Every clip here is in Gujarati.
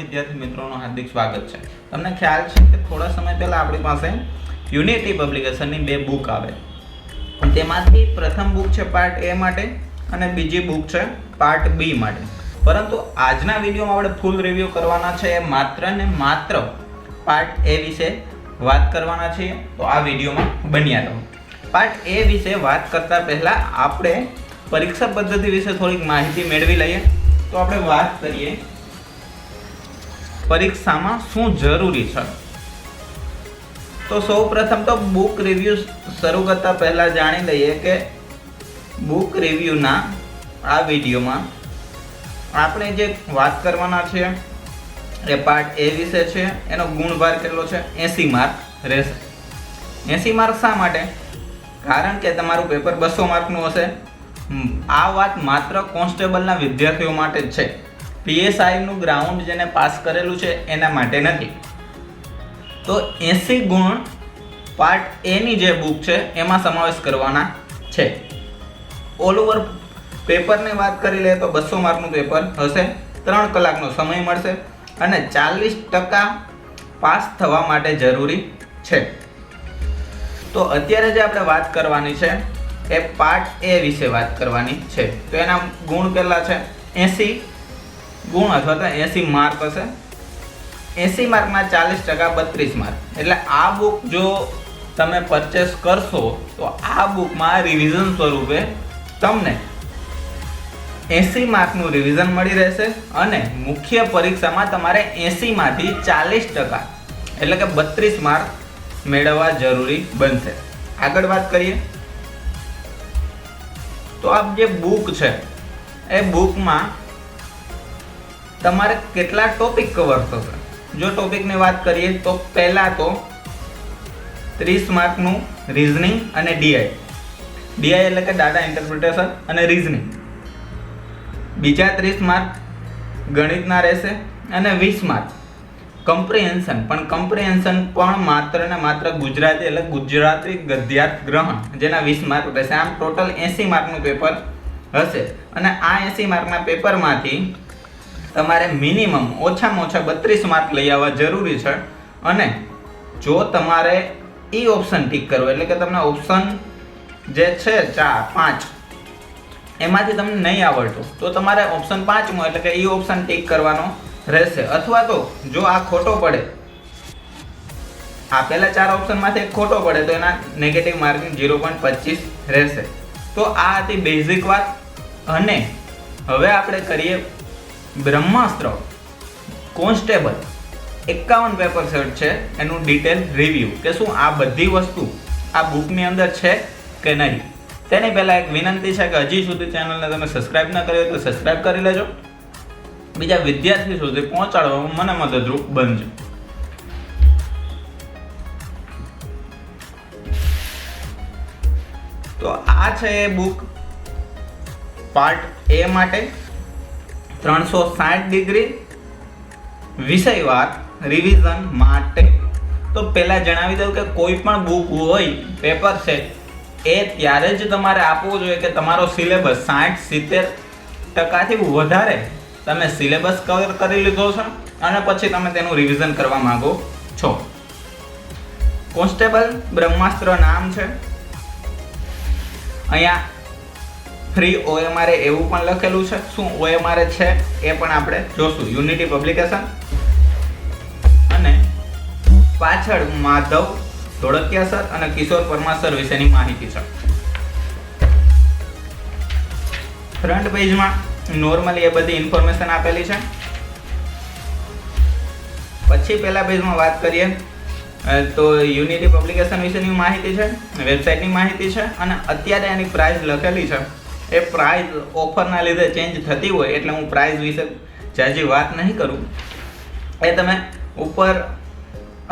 વિદ્યાર્થી મિત્રોનું હાર્દિક સ્વાગત છે। તમને ખ્યાલ છે કે થોડા સમય પહેલા આપણી પાસે યુનિટી પબ્લિકેશનની બે બુક આવે, તેમાંથી પ્રથમ બુક છે પાર્ટ એ માટે અને બીજી બુક છે પાર્ટ બી માટે। પરંતુ આજના વિડીયોમાં આપણે ફૂલ રિવ્યુ કરવાના છે માત્ર ને માત્ર પાર્ટ એ વિશે વાત કરવાના છીએ, તો આ વિડીયોમાં બન્યા રહો। પાર્ટ એ વિશે વાત કરતા પહેલા આપણે પરીક્ષા પદ્ધતિ વિશે થોડીક માહિતી મેળવી લઈએ। તો આપણે વાત કરીએ પરીક્ષામાં શું જરૂરી છે। તો સૌપ્રથમ તો બુક રિવ્યુ શરૂ કરતા પહેલા જાણી લઈએ કે બુક રિવ્યુના આ વિડીયોમાં આપણે જે વાત કરવાના છે એ પાર્ટ એ વિશે છે। એનો ગુણભાર કેટલો છે? 80 માર્ક રહેશે। 80 માર્ક શા માટે? કારણ કે તમારું પેપર 200 માર્કનું હશે। આ વાત માત્ર કોન્સ્ટેબલના વિદ્યાર્થીઓ માટે જ છે, પીએસઆઈનું ગ્રાઉન્ડ જેને પાસ કરેલું છે એના માટે નથી। તો 80 ગુણ પાર્ટ એની જે બુક છે એમાં સમાવેશ કરવાના છે। ઓલ ઓવર પેપરની વાત કરી લે તો 200 માર્કનું પેપર હશે, 3 કલાકનો સમય મળશે અને 40% પાસ થવા માટે જરૂરી છે। તો અત્યારે જે આપણે વાત કરવાની છે એ પાર્ટ એ વિશે વાત કરવાની છે। તો એના ગુણ કેટલા છે? 80 ગુણ અથવા તો 80 માર્ક હશે। 80 માર્કમાં 40% 32 માર્ક। એટલે આ બુક જો તમે પરચેસ કરશો તો આ બુકમાં રિવિઝન સ્વરૂપે તમને 80 માર્કનું રિવિઝન મળી રહેશે અને મુખ્ય પરીક્ષામાં તમારે 80 માંથી 40% એટલે કે 32 માર્ક મેળવવા જરૂરી બનશે। આગળ વાત કરીએ તો આ જે બુક છે એ બુકમાં તમારે કેટલા ટોપિક કવર થશે? જો ટોપિકની વાત કરીએ તો પહેલા તો 30 માર્કનું રીઝનિંગ અને ડીઆઈ એટલે કે ડાટા ઇન્ટરપ્રિટેશન અને રીઝનિંગ। બીજા 30 માર્ક ગણિતના રહેશે અને 20 માર્ક કમ્પ્રિહેન્શન, પણ કમ્પ્રિહેન્શન પણ માત્ર ને માત્ર ગુજરાતી એટલે ગુજરાતી ગદ્યાર્થ ગ્રહણ, જેના 20 માર્ક રહેશે। આમ ટોટલ 80 માર્કનું પેપર હશે અને આ 80 માર્કના પેપરમાંથી તમારે મિનિમમ ઓછામાં ઓછા 32 માર્ક લઈ આવવા જરૂરી છે। અને જો તમારે ઈ ઓપ્શન ટીક કરવો એટલે કે તમને ઓપ્શન જે છે 5 એમાંથી તમને નહીં આવડતું તો તમારે ઓપ્શન 5મો એટલે કે ઈ ઓપ્શન ટીક કરવાનો રહેશે। અથવા તો જો આ ખોટો પડે, આ પહેલા 4 ઓપ્શનમાંથી એક ખોટો પડે તો એના નેગેટિવ માર્કિંગ 0.25 રહેશે। તો આ હતી બેઝિક વાત। અને હવે આપણે કરીએ બ્રહ્માસ્ત્ર કોન્સ્ટેબલ 51 પેપર સેટ છે એનું ડિટેલ રિવ્યુ કે શું આ બધી વસ્તુ આ બુકની અંદર છે કે નહીં। તેની પહેલાં એક વિનંતી છે કે હજી સુધી ચેનલને તમે સબસ્ક્રાઇબ ન કરી હોય તો સબસ્ક્રાઇબ કરી લેજો, બીજા વિદ્યાર્થી સુધી પહોંચાડવામાં મને મદદરૂપ બનજો। તો આ છે એ બુક પાર્ટ એ માટે 360 ડિગ્રી વિષયવાર રિવિઝન માટે। તો પહેલા જણાવી દઉં કે કોઈ પણ બુક હોય પેપર છે એ ત્યારે જ તમારે આપવું જોઈએ કે તમારો સિલેબસ 60-70% વધારે તમે સિલેબસ કવર કરી લીધો છે અને પછી તમે તેનું રિવિઝન કરવા માંગો છો। કોન્સ્ટેબલ બ્રહ્માસ્ત્ર નામ છે। અહીંયા ફ્રી OMR એવું પણ લખેલું છે। શું OMR છે એ પણ આપણે જોશું। યુનિટી પબ્લિકેશન અને પાછળ માધવ ધોળકિયા સર અને કિશોર પરમાર સર વિશેની માહિતી છે। ફ્રન્ટ પેજમાં નોર્મલી એ બધી ઇન્ફોર્મેશન આપેલી છે। પછી પહેલા પેજમાં વાત કરીએ તો યુનિટી પબ્લિકેશન વિશેની માહિતી છે, વેબસાઇટની માહિતી છે અને અત્યારે એની પ્રાઇસ લખેલી છે। એ પ્રાઇસ ઓફરના લીધે ચેન્જ થતી હોય એટલે હું પ્રાઇસ વિશે જાજી વાત નહીં કરું। એ તમે ઉપર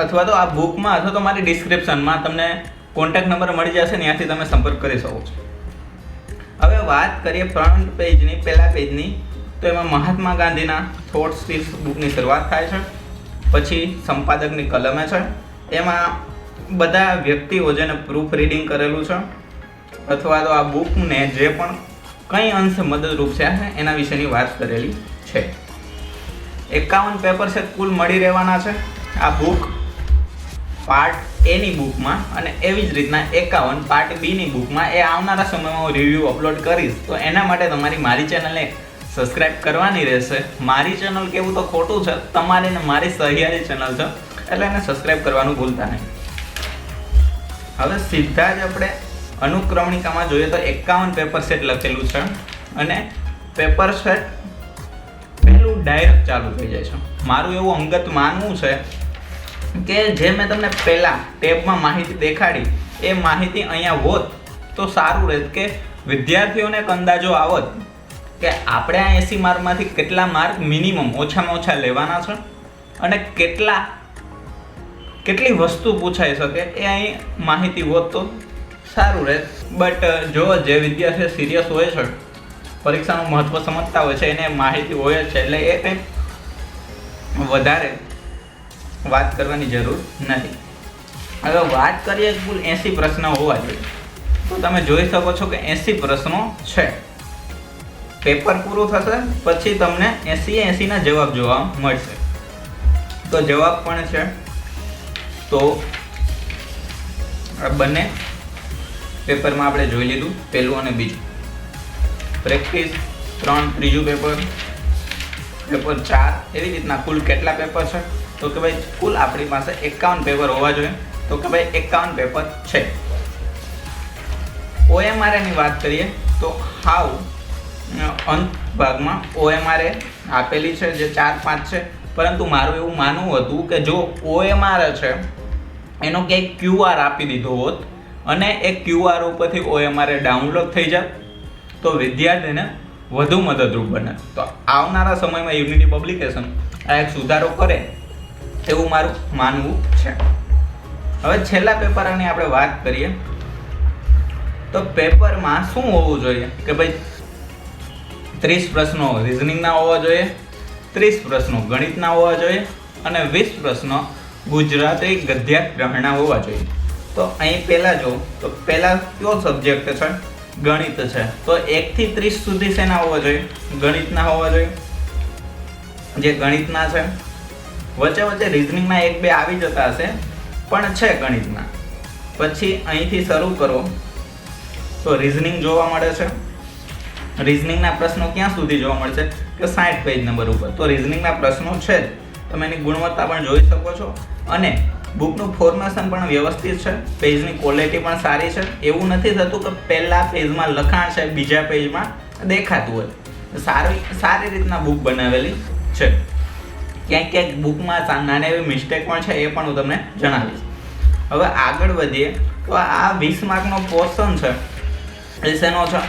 અથવા તો આ બુકમાં અથવા તો મારી ડિસ્ક્રિપ્શનમાં તમને કોન્ટેક્ટ નંબર મળી જશે, ત્યાંથી તમે સંપર્ક કરી શકો છો। હવે વાત કરીએ ફ્રન્ટ પેજની, પહેલા પેજની, તો એમાં મહાત્મા ગાંધીના થોટ્સથી બુકની શરૂઆત થાય છે। પછી સંપાદકની કલમે છે, એમાં બધા વ્યક્તિઓ જેને પ્રૂફ રીડિંગ કરેલું છે અથવા તો આ બુકને જે પણ કંઈ અંશે મદદરૂપ છે એના વિશેની વાત કરેલી છે। 51 પેપર સેટ કુલ મળી રહેવાના છે આ બુક પાર્ટ એ ની બુકમાં, અને એવી જ રીતના 51 પાર્ટ બી ની બુકમાં. એ આવનારા સમયમાં હું રિવ્યૂ અપલોડ કરીશ, તો એના માટે તમારી મારી ચેનલને સબસ્ક્રાઇબ કરવાની રહેશે. મારી ચેનલ કેવું તો ખોટું છે, તમારી ને મારી સહિયારી ચેનલ છે, એટલે એને સબસ્ક્રાઇબ કરવાનું ભૂલતા નહીં. હવે સીધા જ આપણે અનુક્રમણિકામાં જોઈએ તો 51 પેપર સેટ લખેલું છે, અને પેપર સેટ પહેલું ડાયરેક્ટ ચાલુ થઈ જાય છે. મારું એવું અંગત માનવું છે કે જે મેં તમને પહેલાં ટેબમાં માહિતી દેખાડી એ માહિતી અહીંયા હોત તો સારું રહેત, કે વિદ્યાર્થીઓને એક અંદાજો આવત કે આપણે આ 80 માર્કમાંથી કેટલા માર્ક મિનિમમ ઓછામાં ઓછા લેવાના છે, અને કેટલી વસ્તુ પૂછાઈ શકે એ અહીં માહિતી હોત તો સારું રહે. બટ જો જે વિદ્યાર્થીઓ સિરિયસ હોય છે, પરીક્ષાનું મહત્વ સમજતા હોય છે, એને માહિતી હોય છે, એટલે એ કંઈ વધારે વાત કરવાની જરૂર નથી. હવે વાત કરીએ કુલ 80 પ્રશ્ન હોવા જોઈએ, તો તમે જોઈ શકો છો કે 80 પ્રશ્નો છે. પેપર પૂરું થશે પછી તમને 80ના જવાબ જોવા મળશે. તો જવાબ પણ છે, તો આ બંને પેપરમાં આપણે જોઈ લીધું, પહેલું અને બીજું. પ્રેક્ટિસ 3 ત્રીજું પેપર 4, એવી રીતના કુલ કેટલા પેપર છે? તો કે ભાઈ કુલ આપણી પાસે 51 પેપર હોવા જોઈએ, તો કે ભાઈ 51 પેપર છે. OMR ની વાત કરીએ તો હાવ અંત ભાગમાં OMR આપેલી છે, જે 4-5 છે, પરંતુ મારું એવું માનવું હતું કે જો OMR છે એનો ક્યાંય QR આપી દીધો હોત અને એ QR ઉપરથી OMR ડાઉનલોડ થઈ જાય તો વિદ્યાર્થીને વધુ મદદરૂપ બને. તો આવનારા સમયમાં યુનિટી પબ્લિકેશન આ એક સુધારો કરે એવું મારું માનવું છે. હવે છેલ્લા પેપરની આપણે વાત કરીએ તો પેપરમાં શું હોવું જોઈએ કે ભાઈ 30 પ્રશ્નો રિઝનિંગના હોવા જોઈએ, 30 પ્રશ્નો ગણિતના હોવા જોઈએ, અને 20 પ્રશ્નો ગુજરાતી ગદ્યાગ્રહણના હોવા જોઈએ. તો અહીં પહેલાં જો તો પહેલાં કયો સબ્જેક્ટ છે? ગણિત છે. તો 1 થી 30 સુધી શેના હોવા જોઈએ? ગણિતના હોવા જોઈએ, જે ગણિતના છે. વચ્ચે વચ્ચે રિઝનિંગના 1-2 આવી જતા હશે, પણ છે ગણિતના. પછી અહીંથી શરૂ કરો તો રિઝનિંગ જોવા મળે છે. રિઝનિંગના પ્રશ્નો ક્યાં સુધી જોવા મળશે કે 60 પેજ નંબર ઉપર. તો રિઝનિંગના પ્રશ્નો છે જ, તમે એની ગુણવત્તા પણ જોઈ શકો છો, અને બુકનું ફોર્મેશન પણ વ્યવસ્થિત છે, પેજની ક્વોલિટી પણ સારી છે. એવું નથી થતું કે પહેલા પેજમાં લખાણ છે, બીજા પેજમાં દેખાતું હોય. સારી રીતના બુક બનાવેલી છે. ક્યાંક બુકમાં નાની એવી મિસ્ટેક પણ છે, એ પણ હું તમને જણાવીશ. હવે આગળ વધીએ તો આ 20 માર્કનો પોર્શન છે એ શેનો છે?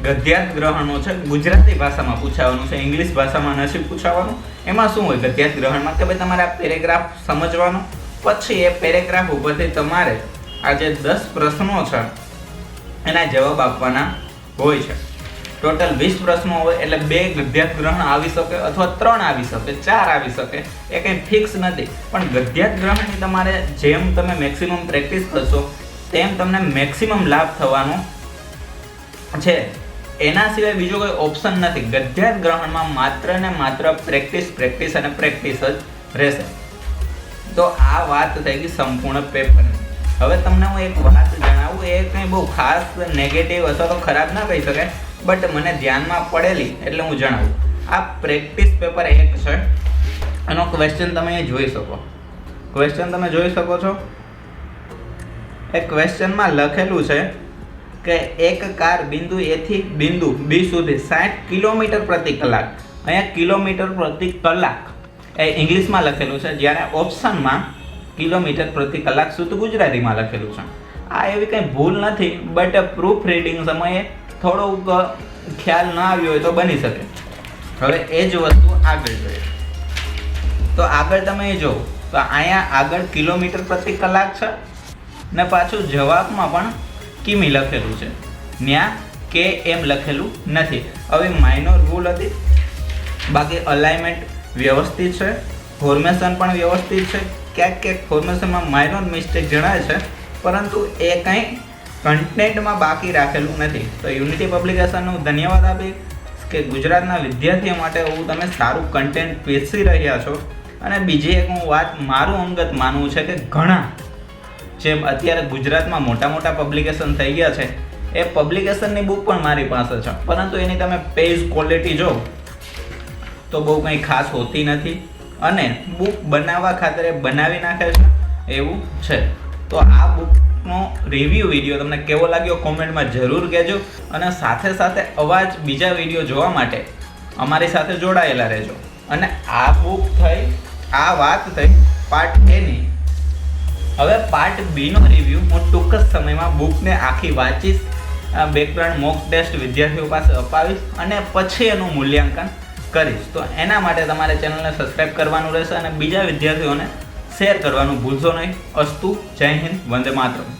ગદ્યાગ્રહણનો છે. ગુજરાતી ભાષામાં પૂછાવાનું છે, ઇંગ્લિશ ભાષામાં નથી પૂછાવાનું. એમાં શું હોય ગદ્યાગ્રહણમાં કે ભાઈ તમારે આ પેરેગ્રાફ સમજવાનો, પછી એ પેરેગ્રાફ ઉપરથી તમારે આ જે 10 પ્રશ્નો છે એના જવાબ આપવાના હોય છે. ટોટલ 20 પ્રશ્નો હોય એટલે 2 ગદ્યાગ્રહણ આવી શકે, અથવા 3 આવી શકે, 4 આવી શકે, એ કંઈ ફિક્સ નથી. પણ ગદ્યાગ્રહણની તમારે જેમ તમે મેક્સિમમ પ્રેક્ટિસ કરશો તેમ તમને મેક્સિમમ લાભ થવાનો છે. એના સિવાય બીજો કોઈ ઓપ્શન નથી. ગદ્યાગ્રહણમાં માત્ર ને માત્ર પ્રેક્ટિસ અને પ્રેક્ટિસ જ રહેશે. તો આ વાત થઈ ગઈ સંપૂર્ણ પેપરની. હવે તમને હું એક વાત જણાવું, એ કંઈ બહુ ખાસ નેગેટિવ અથવા તો ખરાબ ના કહી શકાય, બટ મને ધ્યાનમાં પડેલી એટલે હું જણાવું. આ પ્રેક્ટિસ પેપર 1 છે, એનો ક્વેશ્ચન તમે અહીં જોઈ શકો. ક્વેશ્ચન તમે જોઈ શકો છો. એ ક્વેશ્ચનમાં લખેલું છે કે એક કાર બિંદુ A થી બિંદુ B સુધી 60 કિલોમીટર પ્રતિ કલાક. અહીંયા કિલોમીટર પ્રતિ કલાક એ ઇંગ્લિશમાં લખેલું છે, જ્યારે ઓપ્શનમાં કિલોમીટર પ્રતિ કલાક શુદ્ધ ગુજરાતીમાં લખેલું છે. આ એવી કંઈ ભૂલ નથી, બટ પ્રૂફ રીડિંગ સમયે થોડોક ખ્યાલ ન આવ્યો હોય તો બની શકે. હવે એ જ વસ્તુ આગળ જોઈએ તો આગળ તમે એ જુઓ તો અહીંયા આગળ કિલોમીટર પ્રતિ કલાક છે, ને પાછું જવાબમાં પણ કિમી લખેલું છે, ત્યાં KM લખેલું નથી. હવે માઇનોર ભૂલ હતી, બાકી અલાઇનમેન્ટ વ્યવસ્થિત છે, ફોર્મેશન પણ વ્યવસ્થિત છે. ક્યાંક ફોર્મેશનમાં માઇનોર મિસ્ટેક જણાય છે, પરંતુ એ કંઈ કન્ટેન્ટમાં બાકી રાખેલું નથી. તો યુનિટી પબ્લિકેશનનું ધન્યવાદ આપી કે ગુજરાતના વિદ્યાર્થીઓ માટે એવું તમે સારું કન્ટેન્ટ વેચી રહ્યા છો. અને બીજી એક હું વાત મારું અંગત માનવું છે કે ઘણા જેમ અત્યારે ગુજરાતમાં મોટા મોટા પબ્લિકેશન થઈ ગયા છે, એ પબ્લિકેશનની બુક પણ મારી પાસે છે, પરંતુ એની તમે પેજ ક્વોલિટી જો તો બહુ કંઈ ખાસ હોતી નથી અને બુક બનાવવા ખાતર બનાવી નાખે છે એવું છે. તો આ બુકનો રિવ્યૂ વિડીયો તમને કેવો લાગ્યો કોમેન્ટમાં જરૂર કહેજો અને સાથે સાથે અવાજ બીજા વિડીયો જોવા માટે અમારી સાથે જોડાયેલા રહેજો. અને આ બુક થઈ, આ વાત થઈ પાર્ટ એની. હવે પાર્ટ બીનો રિવ્યૂ હું ટૂંક જ સમયમાં બુકને આખી વાંચીશ, બેકગ્રાઉન્ડ મોક ટેસ્ટ વિદ્યાર્થીઓ પાસે અપાવીશ અને પછી એનું મૂલ્યાંકન કરીશ. તો એના માટે તમારે ચેનલને સબસ્ક્રાઈબ કરવાનું રહેશે અને બીજા વિદ્યાર્થીઓને શેર કરવાનું ભૂલશો નહીં. અસ્તુ, જય હિન્દ, વંદે માતરમ.